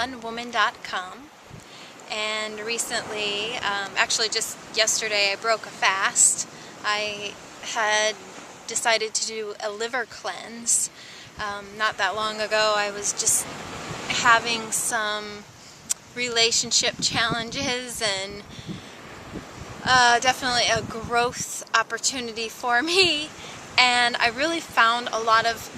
sunwoman.com. And recently, actually just yesterday, I broke a fast. I had decided to do a liver cleanse. Not that long ago, I was just having some relationship challenges and definitely a growth opportunity for me. And I really found a lot of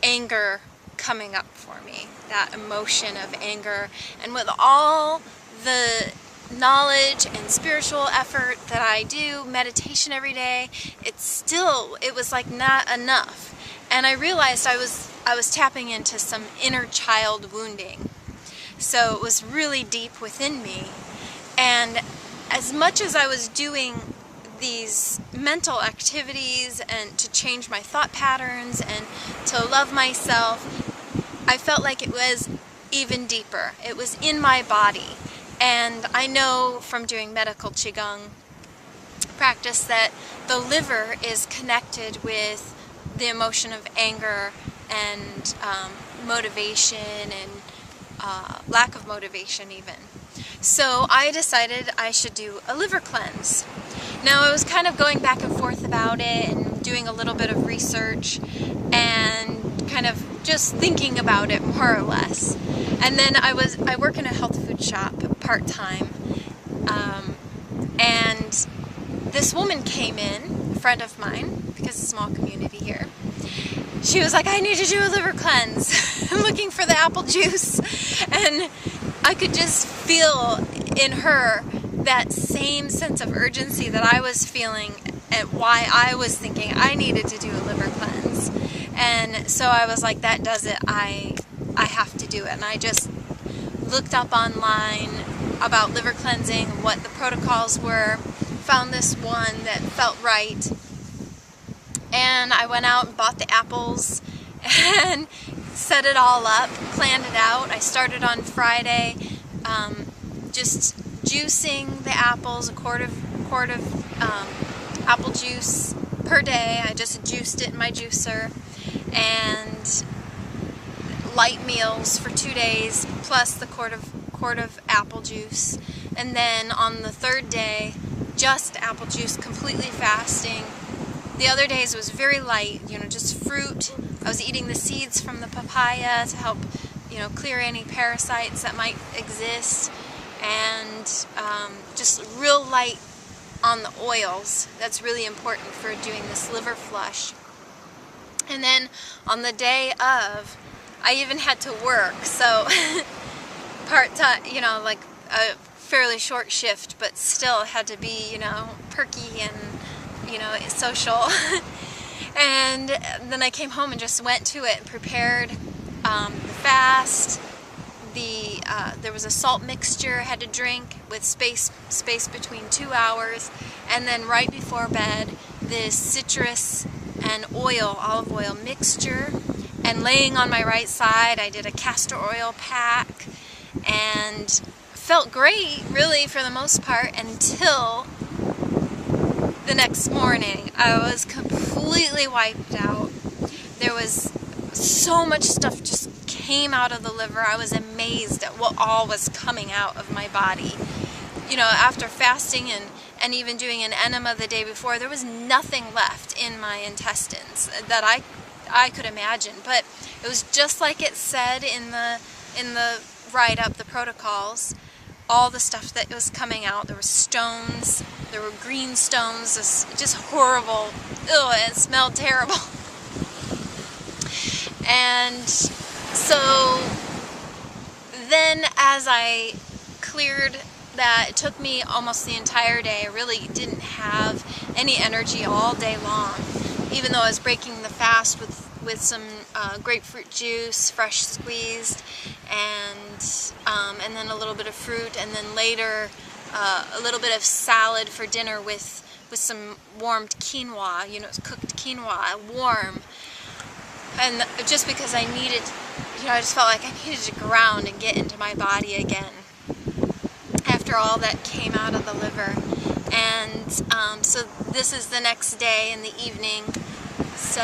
anger coming up for me, that emotion of anger. And with all the knowledge and spiritual effort that I do, meditation every day, it was like not enough. And I realized I was tapping into some inner child wounding. So it was really deep within me. And as much as I was doing these mental activities and to change my thought patterns and to love myself, I felt like it was even deeper. It was in my body. And I know from doing medical Qigong practice that the liver is connected with the emotion of anger and motivation and lack of motivation even. So I decided I should do a liver cleanse. Now I was kind of going back and forth about it and doing a little bit of research and kind of just thinking about it more or less. And then I work in a health food shop part-time, and this woman came in, a friend of mine, because it's a small community here. She was like, I need to do a liver cleanse. I'm looking for the apple juice. And I could just feel in her that same sense of urgency that I was feeling and why I was thinking I needed to do a liver cleanse. And so I was like, that does it. I have to do it. And I just looked up online about liver cleansing, what the protocols were, found this one that felt right. And I went out and bought the apples and set it all up, planned it out. I started on Friday just juicing the apples, a quart of apple juice per day. I just juiced it in my juicer, and light meals for 2 days plus the quart of apple juice. And then on the third day, just apple juice, completely fasting. The other days was very light, just fruit. I was eating the seeds from the papaya to help, clear any parasites that might exist, and just real light on the oils. That's really important for doing this liver flush. And then on the day of, I even had to work, so part-time, like a fairly short shift, but still had to be, perky and social. And then I came home and just went to it and prepared the fast. There was a salt mixture I had to drink with space between 2 hours, and then right before bed, this citrus and olive oil mixture. And laying on my right side, I did a castor oil pack, and felt great, really, for the most part, until the next morning. I was completely wiped out. There was so much stuff just came out of the liver. I was amazed at what all was coming out of my body. After fasting and even doing an enema the day before, there was nothing left in my intestines that I could imagine. But it was just like it said in the write-up, the protocols. All the stuff that was coming out. There were stones, there were green stones, just horrible. Ew, it smelled terrible. And so then as I cleared that, it took me almost the entire day. I really didn't have any energy all day long, even though I was breaking the fast with some grapefruit juice, fresh squeezed, and then a little bit of fruit, and then later a little bit of salad for dinner with some warmed quinoa, cooked quinoa, warm. And just because I needed, I just felt like I needed to ground and get into my body again after all that came out of the liver. And so this is the next day in the evening. So,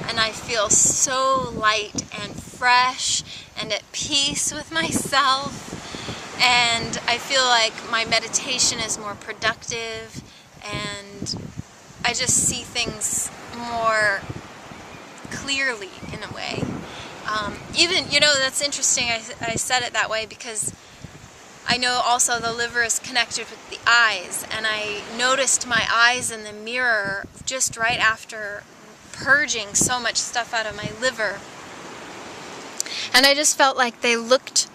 and I feel so light and fresh and at peace with myself, and I feel like my meditation is more productive, and I just see things more clearly in a way. Even, you know, that's interesting I said it that way because I know also the liver is connected with the eyes, and I noticed my eyes in the mirror just right after purging so much stuff out of my liver, and I just felt like they looked,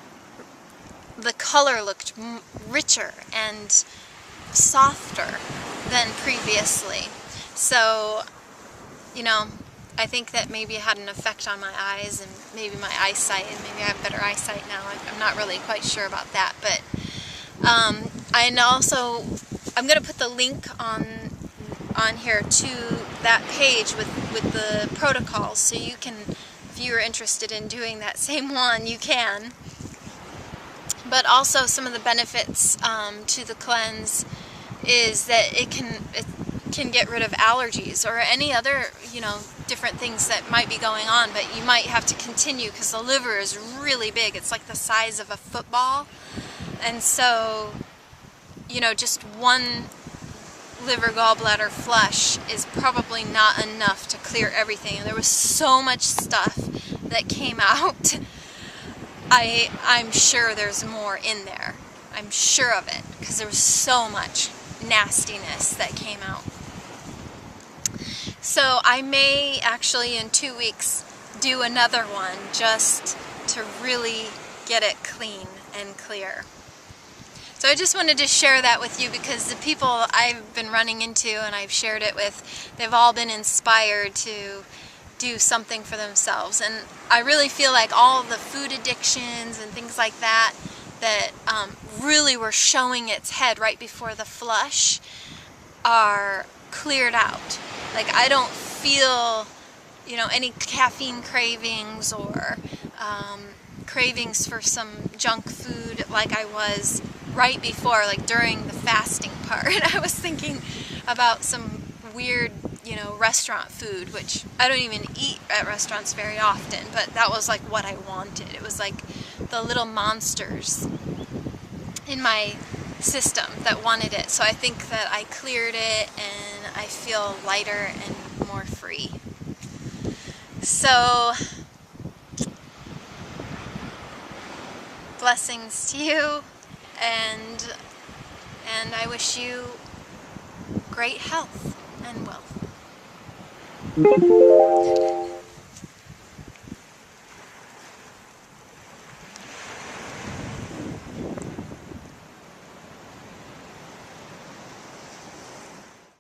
the color looked richer and softer than previously. So, you know, I think that maybe it had an effect on my eyes and maybe my eyesight, and maybe I have better eyesight now. I'm not really quite sure about that, but and also I'm going to put the link on here to that page with the protocols, so you can, if you're interested in doing that same one, you can. But also some of the benefits to the cleanse is that it can get rid of allergies or any other, you know, different things that might be going on, but you might have to continue because the liver is really big. It's like the size of a football, and so, you know, just one liver gallbladder flush is probably not enough to clear everything. And there was so much stuff that came out. I'm sure there's more in there. I'm sure of it because there was so much nastiness that came out. So I may actually in 2 weeks do another one just to really get it clean and clear. So I just wanted to share that with you because the people I've been running into and I've shared it with, they've all been inspired to do something for themselves. And I really feel like all the food addictions and things like that really were showing its head right before the flush are cleared out. Like, I don't feel, you know, any caffeine cravings or cravings for some junk food like I was right before, like during the fasting part. I was thinking about some weird, you know, restaurant food, which I don't even eat at restaurants very often, but that was like what I wanted. It was like the little monsters in my system that wanted it. So I think that I cleared it and I feel lighter and more free. So blessings to you, and I wish you great health and wealth.